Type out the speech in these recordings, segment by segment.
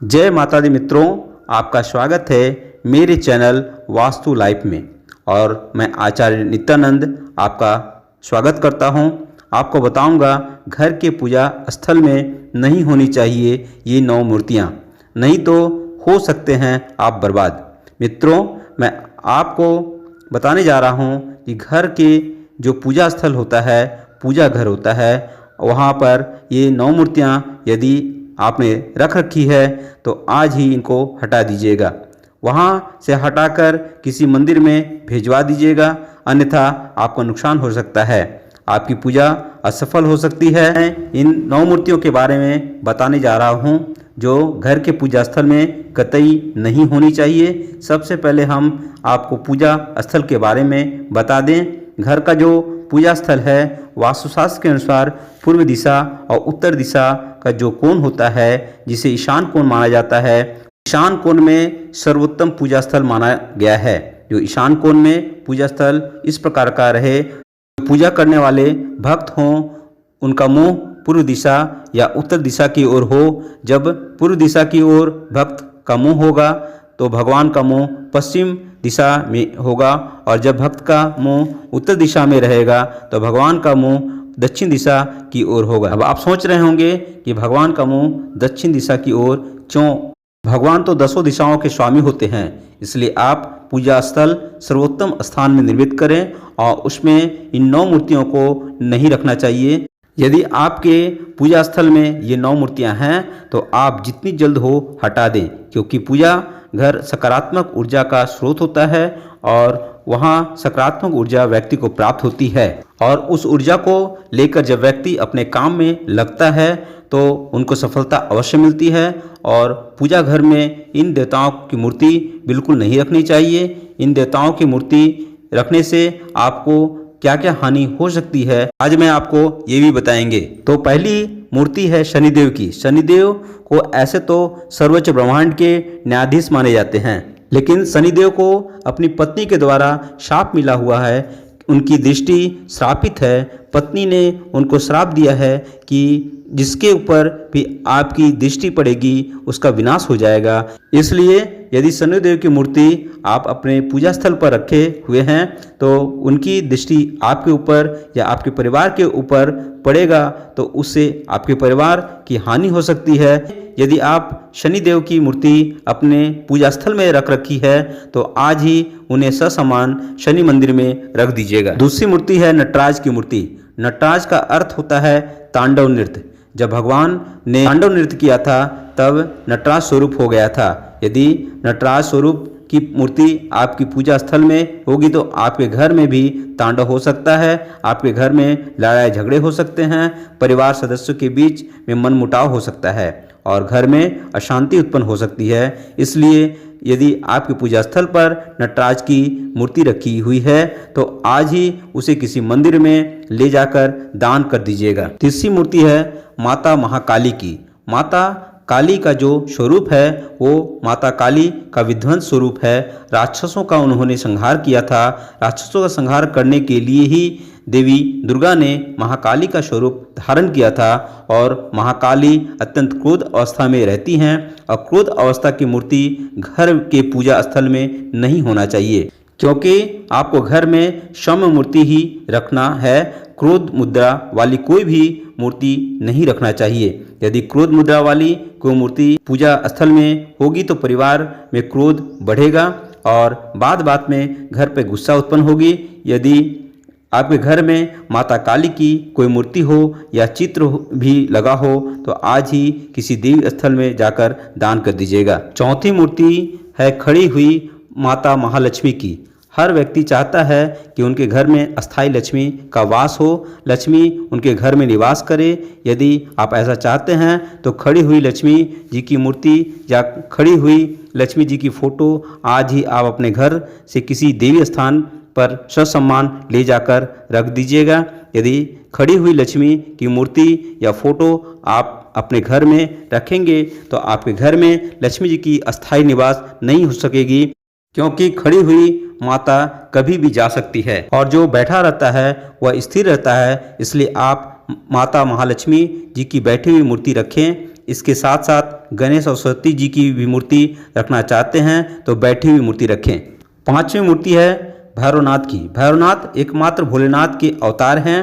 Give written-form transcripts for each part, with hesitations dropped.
जय माता दी मित्रों, आपका स्वागत है मेरे चैनल वास्तु लाइफ में। और मैं आचार्य नित्यानंद आपका स्वागत करता हूं। आपको बताऊंगा घर के पूजा स्थल में नहीं होनी चाहिए ये 9 मूर्तियां, नहीं तो हो सकते हैं आप बर्बाद। मित्रों, मैं आपको बताने जा रहा हूं कि घर के जो पूजा स्थल होता है, पूजा घर होता है, वहां पर ये 9 मूर्तियां यदि आपने रख रखी है तो आज ही इनको हटा दीजिएगा। वहाँ से हटाकर किसी मंदिर में भिजवा दीजिएगा, अन्यथा आपको नुकसान हो सकता है, आपकी पूजा असफल हो सकती है। इन 9 मूर्तियों के बारे में बताने जा रहा हूँ जो घर के पूजा स्थल में कतई नहीं होनी चाहिए। सबसे पहले हम आपको पूजा स्थल के बारे में बता दें। घर का जो पूजा स्थल है वास्तुशास्त्र के अनुसार पूर्व दिशा और उत्तर दिशा का जो कोण होता है, जिसे ईशान कोण माना जाता है, ईशान कोण में सर्वोत्तम पूजा स्थल माना गया है। जो ईशान कोण में पूजा स्थल इस प्रकार का रहे, पूजा करने वाले भक्त हों उनका मुंह पूर्व दिशा या उत्तर दिशा की ओर हो। जब पूर्व दिशा की ओर भक्त का मुंह होगा तो भगवान का मुंह पश्चिम दिशा में होगा, और जब भक्त का मुंह उत्तर दिशा में रहेगा तो भगवान का मुंह दक्षिण दिशा की ओर होगा। अब आप सोच रहे होंगे कि भगवान का मुंह दक्षिण दिशा की ओर क्यों? भगवान तो 10 दिशाओं के स्वामी होते हैं, इसलिए आप पूजा स्थल सर्वोत्तम स्थान में निर्मित करें और उसमें इन 9 मूर्तियों को नहीं रखना चाहिए। यदि आपके पूजा स्थल में ये 9 मूर्तियां हैं तो आप जितनी जल्द हो हटा दें, क्योंकि पूजा घर सकारात्मक ऊर्जा का स्रोत होता है और वहाँ सकारात्मक ऊर्जा व्यक्ति को प्राप्त होती है, और उस ऊर्जा को लेकर जब व्यक्ति अपने काम में लगता है तो उनको सफलता अवश्य मिलती है। और पूजा घर में इन देवताओं की मूर्ति बिल्कुल नहीं रखनी चाहिए। इन देवताओं की मूर्ति रखने से आपको क्या क्या हानि हो सकती है, आज मैं आपको ये भी बताएंगे। तो पहली मूर्ति है शनिदेव की। शनिदेव को ऐसे तो सर्वोच्च ब्रह्मांड के न्यायाधीश माने जाते हैं, लेकिन शनिदेव को अपनी पत्नी के द्वारा शाप मिला हुआ है, उनकी दृष्टि श्रापित है। पत्नी ने उनको श्राप दिया है कि जिसके ऊपर भी आपकी दृष्टि पड़ेगी उसका विनाश हो जाएगा। इसलिए यदि शनिदेव की मूर्ति आप अपने पूजा स्थल पर रखे हुए हैं तो उनकी दृष्टि आपके ऊपर या आपके परिवार के ऊपर पड़ेगा तो उससे आपके परिवार की हानि हो सकती है। यदि आप शनिदेव की मूर्ति अपने पूजा स्थल में रख रखी है तो आज ही उन्हें ससमान शनि मंदिर में रख दीजिएगा। दूसरी मूर्ति है नटराज की मूर्ति। नटराज का अर्थ होता है तांडव नृत्य। जब भगवान ने तांडव नृत्य किया था तब नटराज स्वरूप हो गया था। यदि नटराज स्वरूप की मूर्ति आपकी पूजा स्थल में होगी तो आपके घर में भी तांडव हो सकता है, आपके घर में लड़ाई झगड़े हो सकते हैं, परिवार सदस्यों के बीच में मनमुटाव हो सकता है और घर में अशांति उत्पन्न हो सकती है। इसलिए यदि आपके पूजा स्थल पर नटराज की मूर्ति रखी हुई है तो आज ही उसे किसी मंदिर में ले जाकर दान कर दीजिएगा। तीसरी मूर्ति है माता महाकाली की। माता काली का जो स्वरूप है वो माता काली का विध्वंस स्वरूप है। राक्षसों का उन्होंने संहार किया था। राक्षसों का संहार करने के लिए ही देवी दुर्गा ने महाकाली का स्वरूप धारण किया था, और महाकाली अत्यंत क्रोध अवस्था में रहती हैं और क्रोध अवस्था की मूर्ति घर के पूजा स्थल में नहीं होना चाहिए, क्योंकि आपको घर में सौम्य मूर्ति ही रखना है। क्रोध मुद्रा वाली कोई भी मूर्ति नहीं रखना चाहिए। यदि क्रोध मुद्रा वाली कोई मूर्ति पूजा स्थल में होगी तो परिवार में क्रोध बढ़ेगा और बात में घर पे गुस्सा उत्पन्न होगी। यदि आपके घर में माता काली की कोई मूर्ति हो या चित्र भी लगा हो तो आज ही किसी देवी स्थल में जाकर दान कर दीजिएगा। चौथी मूर्ति है खड़ी हुई माता महालक्ष्मी की। हर व्यक्ति चाहता है कि उनके घर में अस्थाई लक्ष्मी का वास हो, लक्ष्मी उनके घर में निवास करे। यदि आप ऐसा चाहते हैं तो खड़ी हुई लक्ष्मी जी की मूर्ति या खड़ी हुई लक्ष्मी जी की फोटो आज ही आप अपने घर से किसी देवी स्थान पर ससम्मान ले जाकर रख दीजिएगा। यदि खड़ी हुई लक्ष्मी की मूर्ति या फोटो आप अपने घर में रखेंगे तो आपके घर में लक्ष्मी जी की अस्थाई निवास नहीं हो सकेगी, क्योंकि खड़ी हुई माता कभी भी जा सकती है और जो बैठा रहता है वह स्थिर रहता है। इसलिए आप माता महालक्ष्मी जी की बैठी हुई मूर्ति रखें। इसके साथ साथ गणेश और सरस्वती जी की भी मूर्ति रखना चाहते हैं तो बैठी हुई मूर्ति रखें। पांचवी मूर्ति है भैरवनाथ की। भैरवनाथ एकमात्र भोलेनाथ के अवतार हैं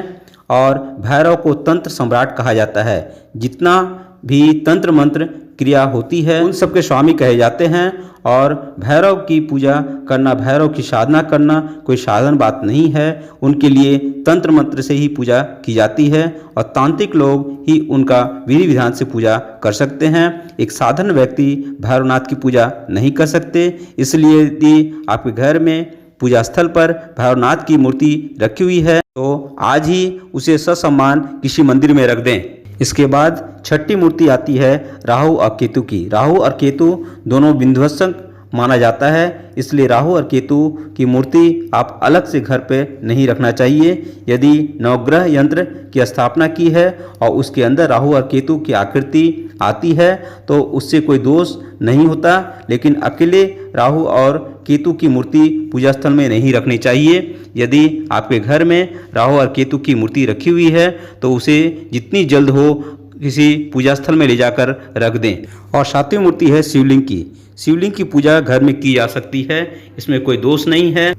और भैरव को तंत्र सम्राट कहा जाता है। जितना भी तंत्र मंत्र क्रिया होती है उन सबके स्वामी कहे जाते हैं और भैरव की पूजा करना, भैरव की साधना करना कोई साधारण बात नहीं है। उनके लिए तंत्र मंत्र से ही पूजा की जाती है और तांत्रिक लोग ही उनका विधि विधान से पूजा कर सकते हैं। एक साधारण व्यक्ति भैरवनाथ की पूजा नहीं कर सकते। इसलिए यदि आपके घर में पूजा स्थल पर भैरवनाथ की मूर्ति रखी हुई है तो आज ही उसे ससम्मान किसी मंदिर में रख दें। इसके बाद छठी मूर्ति आती है राहु और केतु की। राहु और केतु दोनों विध्वंसक माना जाता है, इसलिए राहु और केतु की मूर्ति आप अलग से घर पे नहीं रखना चाहिए। यदि नवग्रह यंत्र की स्थापना की है और उसके अंदर राहु और केतु की आकृति आती है तो उससे कोई दोष नहीं होता, लेकिन अकेले राहु और केतु की मूर्ति पूजा स्थल में नहीं रखनी चाहिए। यदि आपके घर में राहु और केतु की मूर्ति रखी हुई है तो उसे जितनी जल्द हो किसी पूजा स्थल में ले जाकर रख दें। और सातवीं मूर्ति है शिवलिंग की। शिवलिंग की पूजा घर में की जा सकती है, इसमें कोई दोष नहीं है,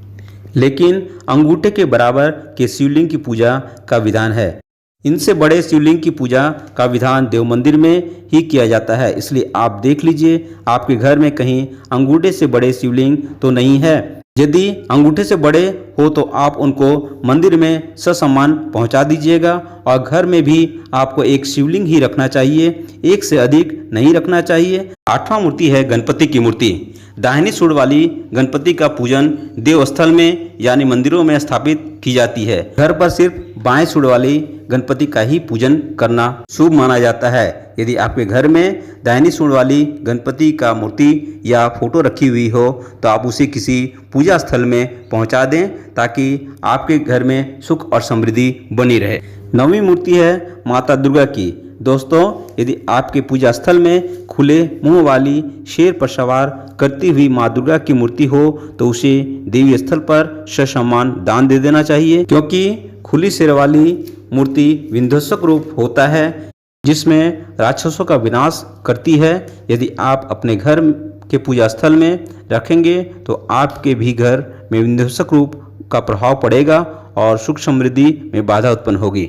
लेकिन अंगूठे के बराबर के शिवलिंग की पूजा का विधान है। इनसे बड़े शिवलिंग की पूजा का विधान देव मंदिर में ही किया जाता है। इसलिए आप देख लीजिए आपके घर में कहीं अंगूठे से बड़े शिवलिंग तो नहीं है। यदि अंगूठे से बड़े हो तो आप उनको मंदिर में ससम्मान पहुंचा दीजिएगा और घर में भी आपको एक शिवलिंग ही रखना चाहिए, एक से अधिक नहीं रखना चाहिए। आठवां मूर्ति है गणपति की मूर्ति। दाहिनी सूंड वाली गणपति का पूजन देवस्थल में यानी मंदिरों में स्थापित की जाती है। घर पर सिर्फ बाएं सूंड वाली गणपति का ही पूजन करना शुभ माना जाता है। यदि आपके घर में दाहिनी सूंड वाली गणपति का मूर्ति या फोटो रखी हुई हो तो आप उसे किसी पूजा स्थल में पहुंचा दें ताकि आपके घर में सुख और समृद्धि बनी रहे। नौवीं मूर्ति है माता दुर्गा की। दोस्तों, यदि आपके पूजा स्थल में खुले मुंह वाली शेर पर सवार करती हुई माँ दुर्गा की मूर्ति हो तो उसे देवी स्थल पर ससम्मान दान दे देना चाहिए, क्योंकि खुली शेर वाली मूर्ति विध्वंसक रूप होता है जिसमें राक्षसों का विनाश करती है। यदि आप अपने घर के पूजा स्थल में रखेंगे तो आपके भी घर में विध्वंसक रूप का प्रभाव पड़ेगा और सुख समृद्धि में बाधा उत्पन्न होगी।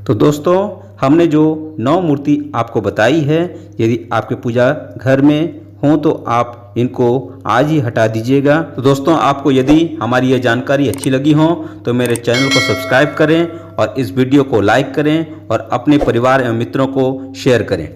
तो दोस्तों, हमने जो 9 मूर्ति आपको बताई है, यदि आपके पूजा घर में हो तो आप इनको आज ही हटा दीजिएगा। तो दोस्तों, आपको यदि हमारी ये जानकारी अच्छी लगी हो तो मेरे चैनल को सब्सक्राइब करें और इस वीडियो को लाइक करें और अपने परिवार एवं मित्रों को शेयर करें।